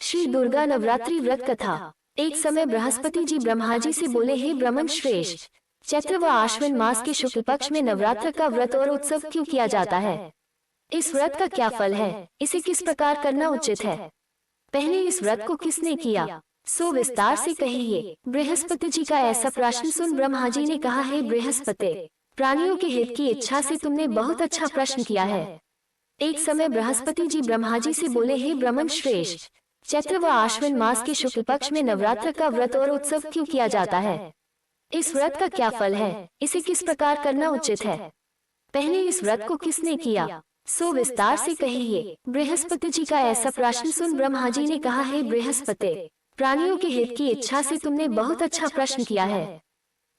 श्री दुर्गा नवरात्रि व्रत कथा। एक समय बृहस्पति जी ब्रह्मा जी से बोले, हे ब्रह्मन श्रेष्ठ, चैत्र व आश्विन मास के शुक्ल पक्ष में नवरात्र का व्रत और उत्सव क्यों किया जाता है? इस व्रत का क्या फल है? इसे किस प्रकार करना उचित है? पहले इस व्रत को किसने किया, सो विस्तार से कहिए। बृहस्पति जी का ऐसा प्रश्न सुन ब्रह्मा जी ने कहा, हे बृहस्पति, प्राणियों के हित की इच्छा से तुमने बहुत अच्छा प्रश्न किया है। एक समय बृहस्पति जी ब्रह्मा जी से बोले, हे ब्रह्मन श्रेष्ठ, चैत्र व आश्विन मास के शुक्ल पक्ष में नवरात्र का व्रत और उत्सव क्यों किया जाता है? इस व्रत का क्या फल है? इसे किस प्रकार करना उचित है? पहले इस व्रत को किसने किया, सो विस्तार से कहिए। बृहस्पति जी का ऐसा प्रश्न सुन ब्रह्मा जी ने कहा, हे बृहस्पति, प्राणियों के हित की इच्छा से तुमने बहुत अच्छा प्रश्न किया है।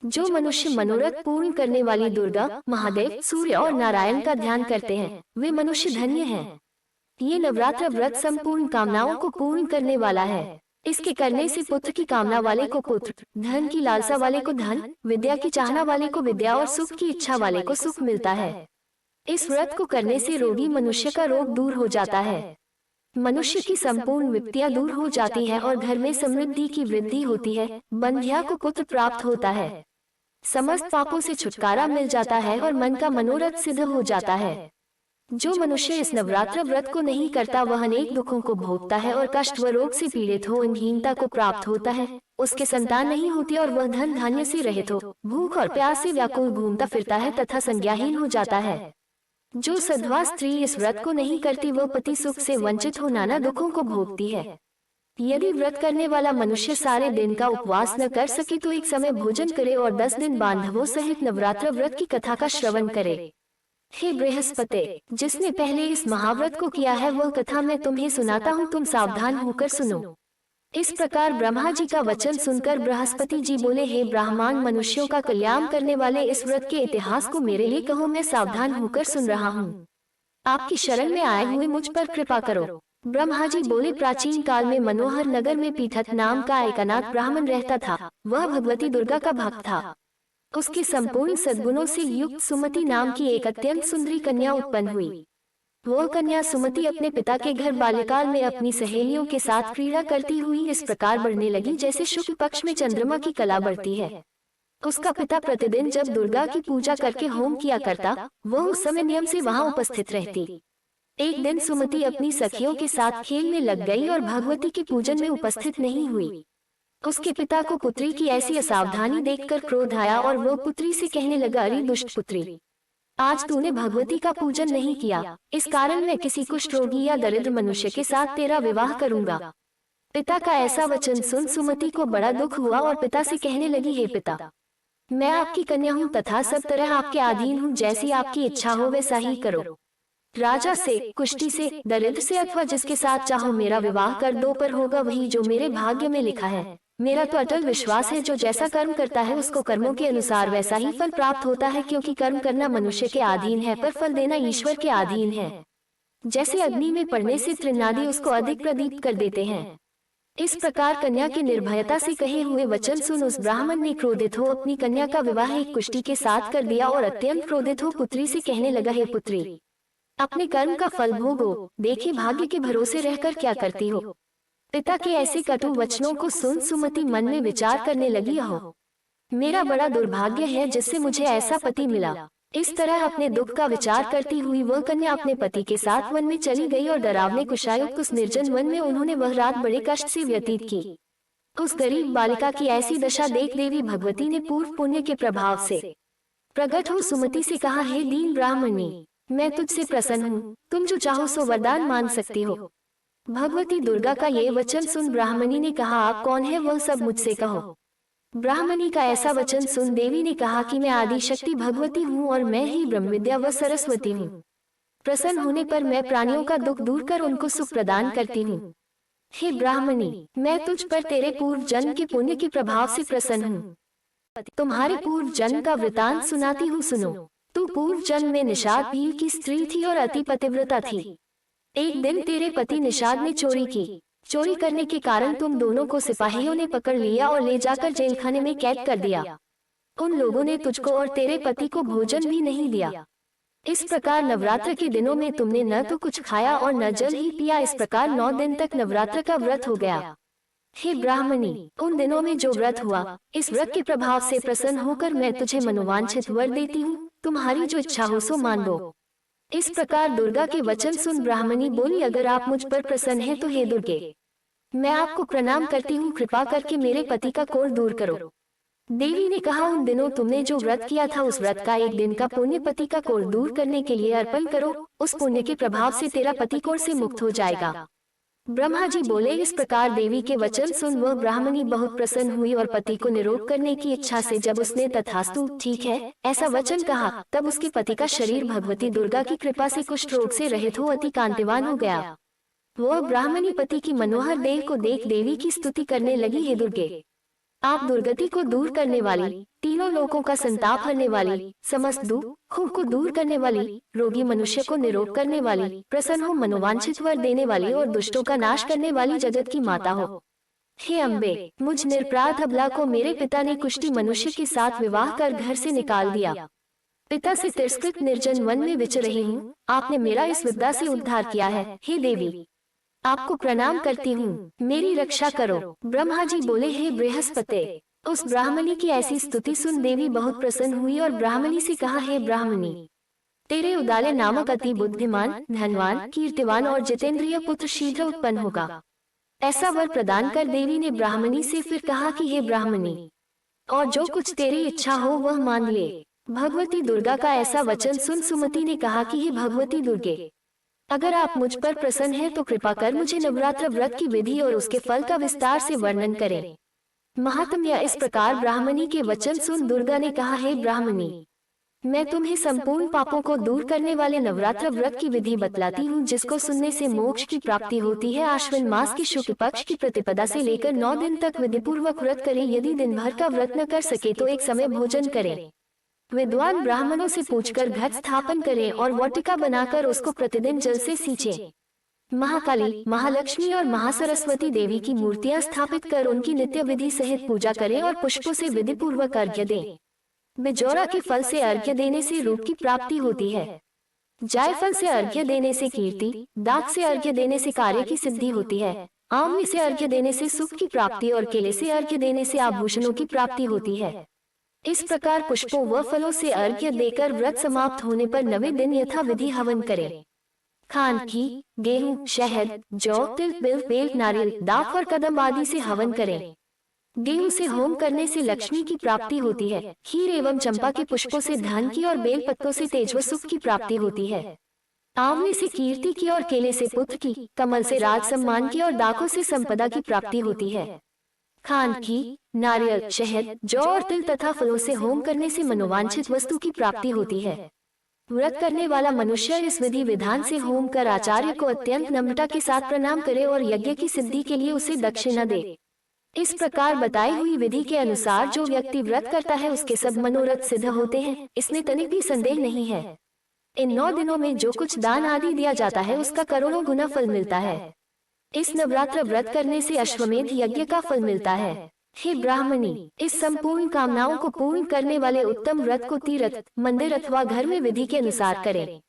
जो मनुष्य मनोरथ पूर्ण करने वाली दुर्गा, महादेव, सूर्य और नारायण का ध्यान करते हैं, वे मनुष्य धन्य हैं। ये नवरात्र व्रत संपूर्ण कामनाओं को पूर्ण करने वाला है। इसके करने से पुत्र की कामना वाले को पुत्र, धन की लालसा वाले को धन, विद्या की चाहना वाले को विद्या और सुख की इच्छा वाले को सुख मिलता है। इस व्रत को करने से रोगी मनुष्य का रोग दूर हो जाता है, मनुष्य की संपूर्ण विपत्तियां दूर हो जाती है और घर में समृद्धि की वृद्धि होती है। बंध्या को पुत्र प्राप्त होता है, समस्त पापों से छुटकारा मिल जाता है और मन का मनोरथ सिद्ध हो जाता है। जो मनुष्य इस नवरात्र व्रत को नहीं करता वह अनेक दुखों को भोगता है और कष्ट व रोग से पीड़ित हो हीनता को प्राप्त होता है। उसके संतान नहीं होती और वह धन धान्य से रहित हो भूख और प्यास से व्याकुल घूमता फिरता है तथा संज्ञाहीन हो जाता है। जो सधवा स्त्री इस व्रत को नहीं करती वह पति सुख से वंचित हो नाना दुखों को भोगती है। यदि व्रत करने वाला मनुष्य सारे दिन का उपवास न कर सके तो एक समय भोजन करे और 10 दिन बांधवों सहित नवरात्र व्रत की कथा का श्रवण करे। हे बृहस्पति, जिसने पहले इस महाव्रत को किया है वह कथा मैं तुम्हें सुनाता हूँ, तुम सावधान होकर सुनो। इस प्रकार ब्रह्मा जी का वचन सुनकर बृहस्पति जी बोले, हे ब्राह्मण, मनुष्यों का कल्याण करने वाले इस व्रत के इतिहास को मेरे लिए कहो, मैं सावधान होकर सुन रहा हूँ। आपकी शरण में आए हुए मुझ पर कृपा करो। ब्रह्मा जी बोले, प्राचीन काल में मनोहर नगर में पीठक नाम का एक अनाथ ब्राह्मण रहता था। वह भगवती दुर्गा का भक्त था। उसके संपूर्ण सद्गुणों से युक्त सुमति नाम की एक अत्यंत सुंदरी कन्या उत्पन्न हुई। वह कन्या सुमति अपने पिता के घर बाल्यकाल में अपनी सहेलियों के साथ क्रीड़ा करती हुई इस प्रकार बढ़ने लगी जैसे शुक्ल पक्ष में चंद्रमा की कला बढ़ती है। उसका पिता प्रतिदिन जब दुर्गा की पूजा करके होम किया करता, वह उस समय नियम से वहां उपस्थित रहती। एक दिन सुमति अपनी सखियों के साथ खेल में लग गई और भगवती के पूजन में उपस्थित नहीं हुई। उसके पिता को पुत्री की ऐसी असावधानी देखकर क्रोध आया और वो पुत्री से कहने लगा, अरे दुष्ट पुत्री, आज तूने भगवती का पूजन नहीं किया, इस कारण मैं किसी कुष्ठ रोगी या दरिद्र मनुष्य के साथ तेरा विवाह करूंगा। पिता का ऐसा वचन सुन सुमति को बड़ा दुख हुआ और पिता से कहने लगी, हे पिता, मैं आपकी कन्या हूँ तथा सब तरह आपके अधीन हूँ, जैसी आपकी इच्छा हो वैसा ही करो। राजा से, कुष्ठी से, दरिद्र से अथवा जिसके साथ चाहो मेरा विवाह कर दो, पर होगा वही जो मेरे भाग्य में लिखा है। मेरा तो अटल विश्वास है जो जैसा कर्म करता है उसको कर्मों के अनुसार वैसा ही फल प्राप्त होता है, क्योंकि कर्म करना मनुष्य के अधीन है पर फल देना ईश्वर के अधीन है। जैसे अग्नि में पड़ने से तृणादि उसको अधिक प्रदीप्त कर देते हैं। इस प्रकार कन्या की निर्भयता से कहे हुए वचन सुन उस ब्राह्मण ने क्रोधित हो अपनी कन्या का विवाह एक कुष्ठी के साथ कर दिया और अत्यंत क्रोधित हो पुत्री से कहने लगा, हे पुत्री, अपने कर्म का फल भोगो, देखिए भाग्य के भरोसे रहकर क्या करती हो। पिता के ऐसे कटु वचनों को सुन सुमति मन में विचार करने लगी, हो मेरा बड़ा दुर्भाग्य है जिससे मुझे ऐसा पति मिला। इस तरह अपने दुख का विचार करती हुई वह कन्या अपने पति के साथ वन में चली गई और डरावने कुशायुक्त उस निर्जन वन में उन्होंने वह रात बड़े कष्ट से व्यतीत की। उस गरीब बालिका की ऐसी दशा देख देवी भगवती ने पूर्व पुण्य के प्रभाव से प्रकट हो सुमति से कहा, हे दीन ब्राह्मणी, मैं तुझसे प्रसन्न हूँ, तुम जो चाहो सो वरदान मांग सकती हो। भगवती दुर्गा का ये वचन सुन ब्राह्मणी ने कहा, आप कौन है वह सब मुझसे कहो। ब्राह्मणी का ऐसा वचन सुन देवी ने कहा कि मैं आदि शक्ति भगवती हूँ और मैं ही ब्रह्म विद्या व सरस्वती हूँ। प्रसन्न होने पर मैं प्राणियों का दुख दूर कर उनको सुख प्रदान करती हूँ। हे ब्राह्मणी, मैं तुझ पर तेरे पूर्व जन्म के पुण्य के प्रभाव से प्रसन्न हूँ। तुम्हारे पूर्व जन्म का वृतांत सुनाती हूँ, सुनो। तू पूर्व जन्म में निषाद भील की स्त्री थी और अति पतिव्रता थी। एक दिन तेरे पति निषाद ने चोरी की। चोरी करने के कारण तुम दोनों को सिपाहियों ने पकड़ लिया और ले जाकर जेल खाने में कैद कर दिया। उन लोगों ने तुझको और तेरे पति को भोजन भी नहीं दिया। इस प्रकार नवरात्र के दिनों में तुमने न तो कुछ खाया और न जल ही पिया। इस प्रकार 9 दिन तक नवरात्र का व्रत हो गया। हे ब्राह्मणी, उन दिनों में जो व्रत हुआ, इस व्रत के प्रभाव से प्रसन्न होकर मैं तुझे मनोवांछित वर देती हूँ। तुम्हारी जो इच्छा हो सो मान लो। इस प्रकार दुर्गा के वचन सुन ब्राह्मणी बोली, अगर आप मुझ पर प्रसन्न हैं तो हे दुर्गे, मैं आपको प्रणाम करती हूँ। कृपा करके मेरे पति का कोढ़ दूर करो। देवी ने कहा, उन दिनों तुमने जो व्रत किया था उस व्रत का एक दिन का पुण्य पति का कोढ़ दूर करने के लिए अर्पण करो। उस पुण्य के प्रभाव से तेरा पति कोढ़ से मुक्त हो जाएगा। ब्रह्मा जी बोले। इस प्रकार देवी के वचन सुन वह ब्राह्मणी बहुत प्रसन्न हुई और पति को निरोग करने की इच्छा से जब उसने तथास्तु ठीक है ऐसा वचन कहा, तब उसके पति का शरीर भगवती दुर्गा की कृपा से कुष्ठ रोग से रहित हो अति कांतिवान हो गया। वह ब्राह्मणी पति की मनोहर देह को देख देवी की स्तुति करने लगी, हे दुर्गे, आप दुर्गति को दूर करने वाली, तीनों लोकों का संताप हरने वाली, समस्त दुखों को दूर करने वाली, रोगी मनुष्य को निरोग करने वाली, प्रसन्न हो मनोवांछित वर देने वाली और दुष्टों का नाश करने वाली जगत की माता हो। हे अम्बे, मुझ निरपराध अबला को मेरे पिता ने कुष्ठी मनुष्य के साथ विवाह कर घर से निकाल दिया। पिता से तिरस्कृत निर्जन वन में विचर रही हूँ। आपने मेरा इस विपदा से उद्धार किया है। हे देवी, आपको प्रणाम करती हूँ, मेरी रक्षा करो। ब्रह्मा जी बोले, हे बृहस्पति। उस ब्राह्मणी की ऐसी स्तुति सुन देवी बहुत प्रसन्न हुई और ब्राह्मणी से कहा, हे ब्राह्मणी, तेरे उदाले नामक अति बुद्धिमान, धनवान, कीर्तिवान और जितेंद्रिय पुत्र शीघ्र उत्पन्न होगा। ऐसा वर प्रदान कर देवी ने ब्राह्मणी से फिर कहा कि हे ब्राह्मणी, और जो कुछ तेरी इच्छा हो वह मांग ले। भगवती दुर्गा का ऐसा वचन सुन सुमति ने कहा कि हे भगवती दुर्गे, अगर आप मुझ पर प्रसन्न हैं तो कृपा कर मुझे नवरात्र व्रत की विधि और उसके फल का विस्तार से वर्णन करें। महात्म्य। इस प्रकार ब्राह्मणी के वचन सुन दुर्गा ने कहा, हे ब्राह्मणी, मैं तुम्हें संपूर्ण पापों को दूर करने वाले नवरात्र व्रत की विधि बतलाती हूँ, जिसको सुनने से मोक्ष की प्राप्ति होती है। आश्विन मास की शुक्ल पक्ष की प्रतिपदा से लेकर 9 दिन तक विधि पूर्वक व्रत करें। यदि दिन भर का व्रत न कर सके तो एक समय भोजन करें। विद्वान ब्राह्मणों से पूछकर घट स्थापन करें और वाटिका बनाकर उसको प्रतिदिन जल से सींचें। महाकाली, महालक्ष्मी और महासरस्वती देवी की मूर्तियां स्थापित कर उनकी नित्य विधि सहित पूजा करें और पुष्पों से विधि पूर्वक अर्घ्य दें। बिजौरा के फल से अर्घ्य देने से रूप की प्राप्ति होती है। जायफल से अर्घ्य देने से कीर्ति, दाख से अर्घ्य देने से कार्य की सिद्धि होती है। आम से अर्घ्य देने से सुख की प्राप्ति और केले से अर्घ्य देने से आभूषणों की प्राप्ति होती है। इस प्रकार पुष्पों व फलों से अर्घ्य देकर व्रत समाप्त होने पर 9वें दिन यथा विधि हवन करें। खान, घी, गेहूं, शहद, जौ, तिल, बिल, बेल, नारियल, दाख और कदम आदि से हवन करें। गेहूं से होम करने से लक्ष्मी की प्राप्ति होती है। खीर एवं चंपा के पुष्पों से धन की और बेल पत्तों से तेज व सुख की प्राप्ति होती है। आंवले से कीर्ति की और केले से पुत्र की, कमल से राज सम्मान की और दाखों से संपदा की प्राप्ति होती है। खान, घी, नारियल, शहद, जौ और तिल तथा फलों से होम करने से मनोवांछित वस्तु की प्राप्ति होती है। व्रत करने वाला मनुष्य इस विधि विधान से होम कर आचार्य को अत्यंत नम्रता के साथ प्रणाम करे और यज्ञ की सिद्धि के लिए उसे दक्षिणा दे। इस प्रकार बताई हुई विधि के अनुसार जो व्यक्ति व्रत करता है उसके सब मनोरथ सिद्ध होते हैं, इसमें तनिक भी संदेह नहीं है। इन 9 दिनों में जो कुछ दान आदि दिया जाता है उसका करोड़ों गुना फल मिलता है। इस नवरात्र व्रत करने से अश्वमेध यज्ञ का फल मिलता है। हे ब्राह्मणी, इस संपूर्ण कामनाओं को पूर्ण करने वाले उत्तम व्रत को तीर्थ, मंदिर अथवा घर में विधि के अनुसार करें।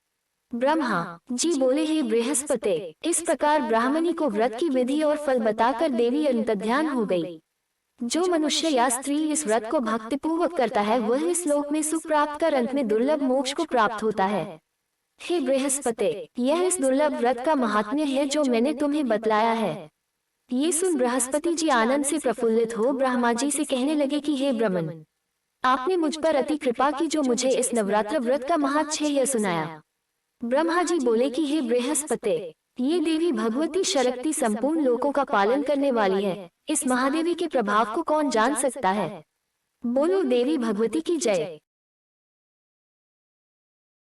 ब्रह्मा जी बोले, हे बृहस्पति। इस प्रकार ब्राह्मणी को व्रत की विधि और फल बताकर देवी अंतर्ध्यान हो गई। जो मनुष्य या स्त्री इस व्रत को भक्तिपूर्वक करता है वह इस लोक में सुख प्राप्त कर अंत में दुर्लभ मोक्ष को प्राप्त होता है। हे बृहस्पति, यह इस दुर्लभ व्रत का महात्म्य है जो मैंने तुम्हें बतलाया है। ये सुन बृहस्पति जी आनंद से प्रफुल्लित हो ब्रह्मा जी से कहने लगे कि हे ब्रह्मन, आपने मुझ पर अति कृपा की जो मुझे इस नवरात्र व्रत का महात्म्य सुनाया। ब्रह्मा जी बोले कि हे बृहस्पति, ये देवी भगवती शक्ति संपूर्ण लोकों का पालन करने वाली है। इस महादेवी के प्रभाव को कौन जान सकता है। बोलो देवी भगवती की जय।